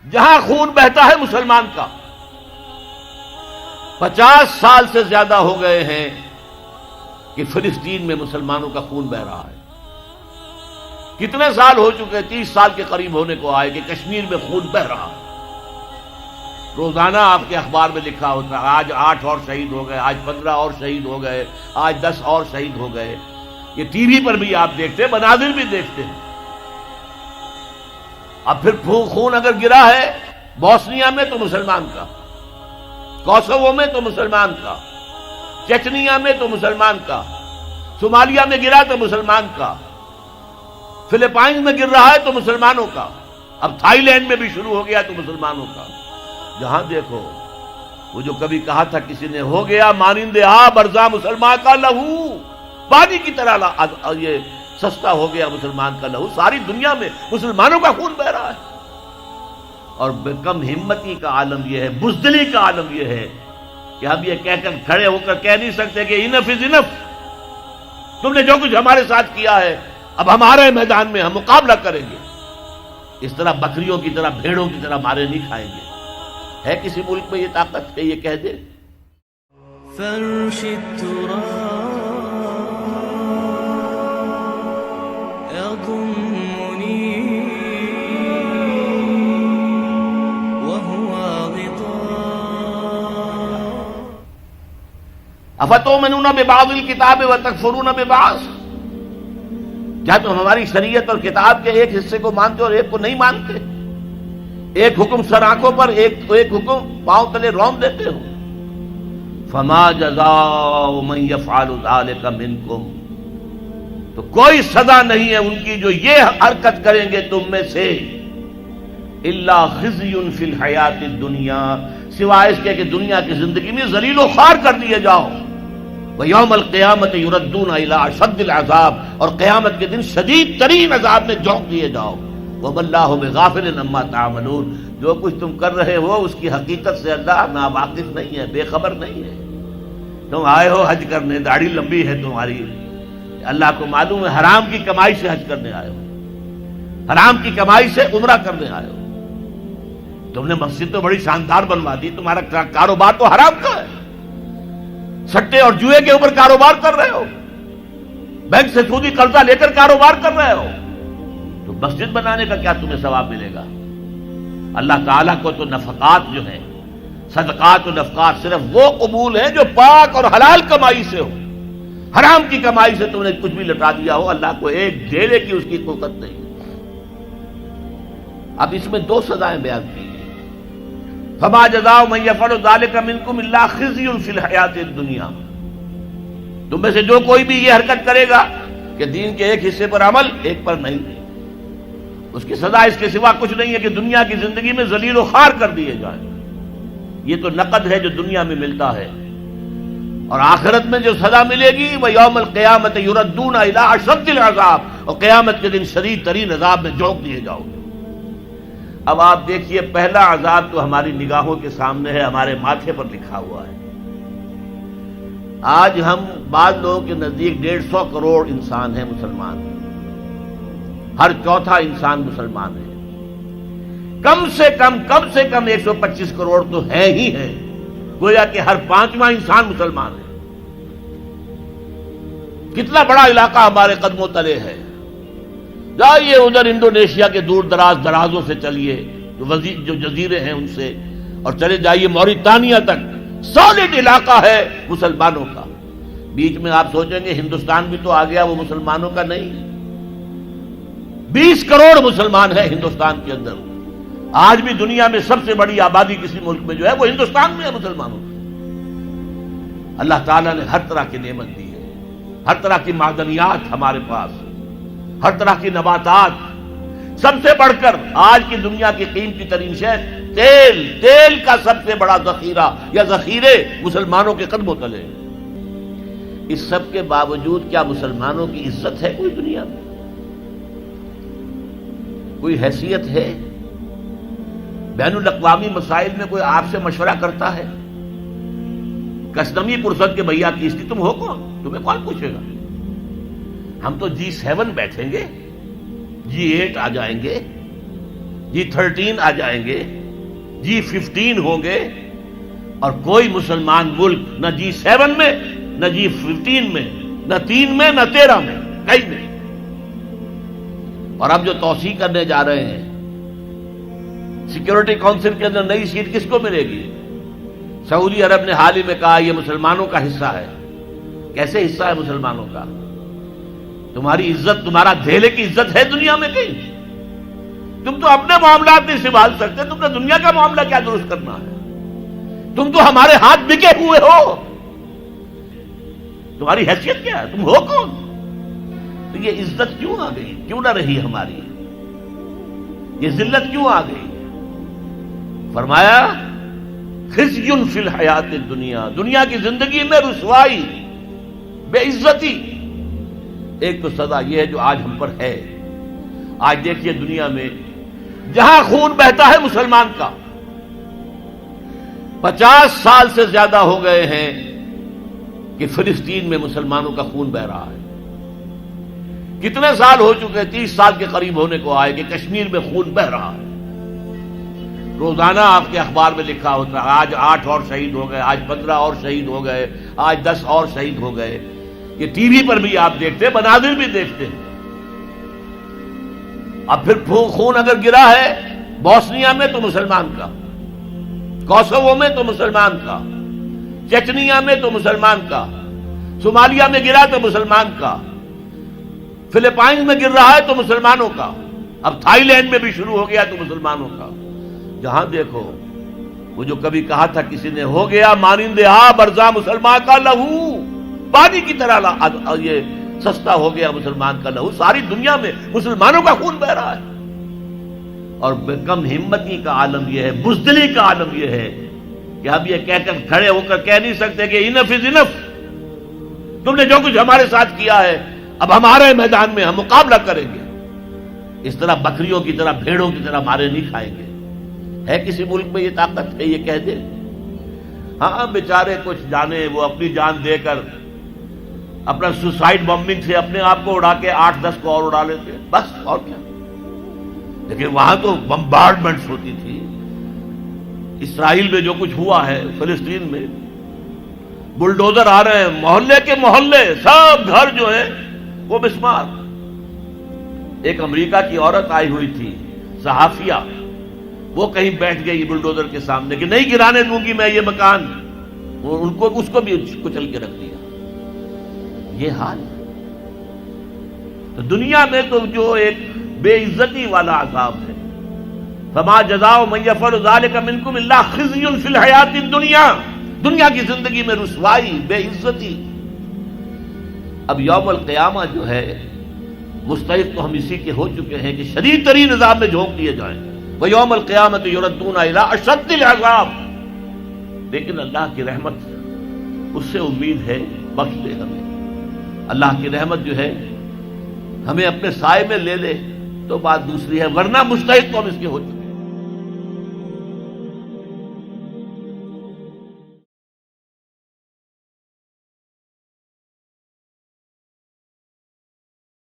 جہاں خون بہتا ہے مسلمان کا. 50 سال سے زیادہ ہو گئے ہیں کہ فلسطین میں مسلمانوں کا خون بہ رہا ہے. کتنے سال ہو چکے؟ 30 سال کے قریب ہونے کو آئے کہ کشمیر میں خون بہ رہا ہے. روزانہ آپ کے اخبار میں لکھا ہوتا ہے آج 8 اور شہید ہو گئے، آج 15 اور شہید ہو گئے، آج 10 اور شہید ہو گئے. یہ ٹی وی پر بھی آپ دیکھتے ہیں، مناظر بھی دیکھتے ہیں. اب پھر خون اگر گرا ہے بوسنیا میں تو مسلمان کا، کوسوو میں تو مسلمان کا، چچنیا میں تو مسلمان کا، صومالیہ میں گرا تو مسلمان کا، فلپائنز میں گر رہا ہے تو مسلمانوں کا، اب تھائی لینڈ میں بھی شروع ہو گیا تو مسلمانوں کا. جہاں دیکھو وہ جو کبھی کہا تھا کسی نے، ہو گیا مانند آب ارزاں مسلمان کا لہو، پانی کی طرح یہ سستا ہو گیا مسلمان کا لہو. ساری دنیا میں مسلمانوں کا خون بہ رہا ہے. اور کم ہمتی کا عالم یہ ہے، بزدلی کا عالم یہ ہے کہ ہم یہ کہہ کر کھڑے ہو کر کہہ نہیں سکتے کہ انف از انف، تم نے جو کچھ ہمارے ساتھ کیا ہے اب ہمارے میدان میں ہم مقابلہ کریں گے. اس طرح بکریوں کی طرح بھیڑوں کی طرح مارے نہیں کھائیں گے. ہے کسی ملک میں یہ طاقت کہ یہ کہہ دے؟ فرش التراب يضمني وهو غطاء افتؤمنون ببعض الکتاب وتکفرون ببعض. کیا تم ہماری شریعت اور کتاب کے ایک حصے کو مانتے اور ایک کو نہیں مانتے؟ ایک حکم سر آنکھوں پر، ایک حکم پاؤں تلے رون دیتے ہو. فما جزاء من يفعل ذلك منكم، تو کوئی سزا نہیں ہے ان کی جو یہ حرکت کریں گے تم میں سے، الا خزي في الحیات الدنیا، سوائے اس کے کہ دنیا کی زندگی میں ذلیل و خوار کر دیے جاؤ. وَيَوْمَ الْقِيَامَةِ يُرَدُّونَ إِلَىٰ أَشَدِّ الْعَذَابِ، اور قیامت کے دن شدید ترین عذاب میں جھونک دیے جاؤ. وَمَا اللَّهُ بِغَافِلٍ عَمَّا تَعْمَلُونَ، جو کچھ تم کر رہے ہو اس کی حقیقت سے اللہ ناواقف نہیں ہے، بے خبر نہیں ہے. تم آئے ہو حج کرنے، داڑھی لمبی ہے تمہاری، اللہ کو معلوم ہے حرام کی کمائی سے حج کرنے آئے ہو، حرام کی کمائی سے عمرہ کرنے آئے ہو. تم نے مسجد تو بڑی شاندار بنوا دی، تمہارا کاروبار تو حرام کا ہے، سٹے اور جوئے کے اوپر کاروبار کر رہے ہو، بینک سے سودی قرضہ لے کر کاروبار کر رہے ہو. تو مسجد بنانے کا کیا تمہیں ثواب ملے گا؟ اللہ تعالیٰ کو تو نفقات جو ہیں، صدقات و نفقات صرف وہ قبول ہیں جو پاک اور حلال کمائی سے ہو. حرام کی کمائی سے تم نے کچھ بھی لٹا دیا ہو، اللہ کو ایک ڈھیلے کی اس کی قوت نہیں. اب اس میں 2 سزائیں بیان کی گئی. فما جزاء من يفعل ذلك منكم الا خزي في الحیات الدنیا، تم میں سے جو کوئی بھی یہ حرکت کرے گا کہ دین کے ایک حصے پر عمل ایک پر نہیں، اس کی سزا اس کے سوا کچھ نہیں ہے کہ دنیا کی زندگی میں ذلیل و خوار کر دیے جائیں. یہ تو نقد ہے جو دنیا میں ملتا ہے، اور آخرت میں جو سزا ملے گی وہ یوم القیامت یردون الی اشد العذاب، اور قیامت کے دن شدید ترین عذاب میں جھونک دیے جاؤ گے. اب آپ دیکھیے پہلا عذاب تو ہماری نگاہوں کے سامنے ہے، ہمارے ماتھے پر لکھا ہوا ہے. آج ہم بعض لوگوں کے نزدیک 150 کروڑ انسان ہیں مسلمان، ہر چوتھا انسان مسلمان ہے. کم سے کم 125 کروڑ تو ہے ہی ہے، گویا کہ ہر 5واں انسان مسلمان ہے. کتنا بڑا علاقہ ہمارے قدموں تلے ہے. جائیے ادھر انڈونیشیا کے دور درازوں سے چلیے، جو جزیرے ہیں ان سے، اور چلے جائیے موریتانیہ تک، سالڈ علاقہ ہے مسلمانوں کا. بیچ میں آپ سوچیں گے ہندوستان بھی تو آ گیا، وہ مسلمانوں کا نہیں. 20 کروڑ مسلمان ہیں ہندوستان کے اندر. آج بھی دنیا میں سب سے بڑی آبادی کسی ملک میں جو ہے وہ ہندوستان میں ہے مسلمانوں کی. اللہ تعالیٰ نے ہر طرح کی نعمت دی ہے، ہر طرح کی معدنیات ہمارے پاس، ہر طرح کی نباتات. سب سے بڑھ کر آج کی دنیا کی قیمتی ترین شے تیل کا سب سے بڑا ذخیرہ یا ذخیرے مسلمانوں کے قدموں تلے. اس سب کے باوجود کیا مسلمانوں کی عزت ہے کوئی دنیا میں؟ کوئی حیثیت ہے؟ بین الاقوامی مسائل میں کوئی آپ سے مشورہ کرتا ہے؟ کسٹمی پرسد کے بھیا کیستی تم ہو کون؟ تمہیں کون پوچھے گا؟ ہم تو G7 بیٹھیں گے، G8 آ جائیں گے، G13 آ جائیں گے، G15 ہوں گے، اور کوئی مسلمان ملک نہ G7 میں، نہ G15 میں، نہ 3 میں، نہ 13 میں، کہیں نہیں۔ اور اب جو توسیع کرنے جا رہے ہیں، سیکورٹی کونسل کے اندر نئی سیٹ کس کو ملے گی؟ سعودی عرب نے حال ہی میں کہا یہ مسلمانوں کا حصہ ہے۔ کیسے حصہ ہے مسلمانوں کا؟ تمہاری عزت، تمہارا دھیلے کی عزت ہے دنیا میں کہیں؟ تم تو اپنے معاملات نہیں سنبھال سکتے، تم نے دنیا کا معاملہ کیا درست کرنا ہے؟ تم تو ہمارے ہاتھ بکے ہوئے ہو، تمہاری حیثیت کیا ہے؟ تم ہو کون؟ تو یہ عزت کیوں آ گئی؟ کیوں نہ رہی ہماری؟ یہ ذلت کیوں آ گئی؟ فرمایا خزی فی الحیات الدنیا، دنیا کی زندگی میں رسوائی، بے عزتی۔ ایک تو سزا یہ ہے جو آج ہم پر ہے۔ آج دیکھیے دنیا میں جہاں خون بہتا ہے مسلمان کا، 50 سال سے زیادہ ہو گئے ہیں کہ فلسطین میں مسلمانوں کا خون بہ رہا ہے۔ کتنے سال ہو چکے ہیں؟ 30 سال کے قریب ہونے کو آئے کہ کشمیر میں خون بہ رہا ہے۔ روزانہ آپ کے اخبار میں لکھا ہوتا ہے آج 8 اور شہید ہو گئے، آج 15 اور شہید ہو گئے، آج 10 اور شہید ہو گئے۔ یہ ٹی وی پر بھی آپ دیکھتے ہیں، مناظر بھی دیکھتے ہیں۔ اب پھر خون اگر گرا ہے بوسنیا میں تو مسلمان کا، کوسوو میں تو مسلمان کا، چچنیا میں تو مسلمان کا، صومالیہ میں گرا تو مسلمان کا، فلپائنز میں گر رہا ہے تو مسلمانوں کا، اب تھائی لینڈ میں بھی شروع ہو گیا تو مسلمانوں کا۔ جہاں دیکھو وہ جو کبھی کہا تھا کسی نے، ہو گیا مانند برزاں مسلمان کا لہو، پانی کی طرح یہ سستا ہو گیا مسلمان کا لہو۔ ساری دنیا میں مسلمانوں کا خون بہ رہا ہے، اور کم ہمتی کا عالم یہ ہے، بزدلی کا عالم یہ ہے کہ اب یہ کہہ کر کھڑے ہو کر کہہ نہیں سکتے کہ انف از انف، تم نے جو کچھ ہمارے ساتھ کیا ہے اب ہمارے میدان میں ہم مقابلہ کریں گے۔ اس طرح بکریوں کی طرح، بھیڑوں کی طرح مارے نہیں کھائیں گے۔ ہے کسی ملک میں یہ طاقت ہے یہ کہہ دے؟ ہاں بیچارے کچھ جانے وہ اپنی جان دے کر اپنا سوسائڈ بمبنگ سے اپنے آپ کو اڑا کے 8-10 کو اور اڑا لیتے، بس اور کیا۔ لیکن وہاں تو بمبارڈمنٹس ہوتی تھی۔ اسرائیل میں جو کچھ ہوا ہے، فلسطین میں بلڈوزر آ رہے ہیں، محلے کے محلے سب گھر جو ہیں وہ مسمار۔ ایک امریکہ کی عورت آئی ہوئی تھی صحافیہ، وہ کہیں بیٹھ گئی بلڈوزر کے سامنے کہ نہیں گرانے دوں گی میں یہ مکان، اس کو بھی کچل کے رکھ دیا۔ یہ حال تو دنیا میں تو جو ایک بے عزتی والا عذاب ہے، فما جزاء من یفعل ذلک منکم الا خزی فی الحیات الدنیا، دنیا کی زندگی میں رسوائی، بے عزتی۔ اب یوم القیامہ جو ہے مستحق تو ہم اسی کے ہو چکے ہیں کہ شدید ترین عذاب میں جھونک دیے جائیں، وَيَوْمَ الْقِيَامَةِ يُرَدُّونَ إِلَىٰ أَشَدِّ الْعَذَابِ۔ لیکن اللہ کی رحمت، اس سے امید ہے بخش دے ہمیں۔ اللہ کی رحمت جو ہے ہمیں اپنے سائے میں لے لے تو بات دوسری ہے، ورنہ مستحق تو ہم اس کے ہو چکے۔